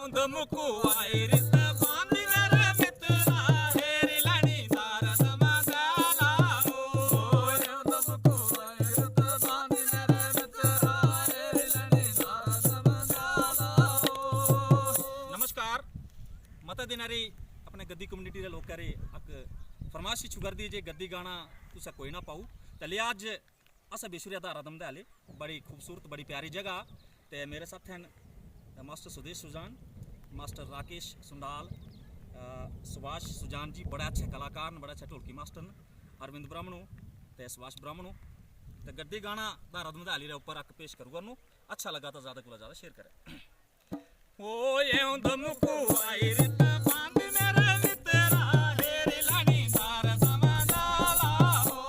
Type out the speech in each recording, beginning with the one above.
मुकु आयरित बांधी मेरे मित्रा हेरी लनी दारद मंगला मुकु आयरित बांधी मेरे मित्रा हेरी लनी दारद मंगला। नमस्कार मत दिनारी अपने गद्दी कम्युनिटी रे लोग करे अक फरमाइश छुगर दीजिए गद्दी गाना तुसा कोई ना पाऊ चले आज अस बेशुरिया दा रदम दाले बड़ी खूबसूरत बड़ी प्यारी जगह ते मेरे साथ हैं मास्टर सुदेश सुजान, मास्टर राकेश सुंडाल, सुभाष सुजान जी बड़े अच्छे कलाकार बड़े अच्छे ढोलकी मास्टर अरविंद ब्राह्मणों ते सुभाष ब्राह्मणों ते गद्दी गाना दा रदम दाली रे ऊपर अक पेश करूँगा नु अच्छा लगा तो ज़्यादा को ज़्यादा शेयर करें। ओ ये मुकु आयरित बांधी मेरे मित्रा हेरी लनी दारद मंगला ओ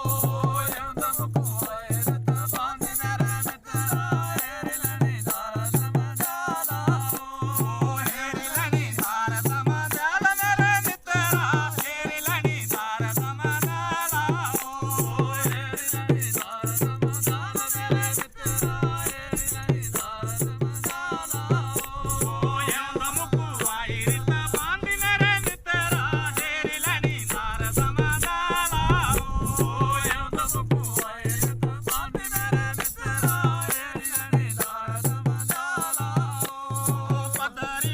ये मुकु आयरित बांधी मेरे मित्रा हेरी लनी दारद मंगला ओ हेरी लनी दारद मंगला मेरे मित्रा हेरी लनी दारद मंगला ओ हेरी लनी दारद मंगला मेरे मित्रा हेरी लनी दारद मंगला ओ ये मुकु आयरित बांधी मेरे मित्रा हेरी लनी दारद मंगला ओ ये मुकु आयरित बांधी मेरे मित्रा हेरी लनी दारद मंगला। पदरी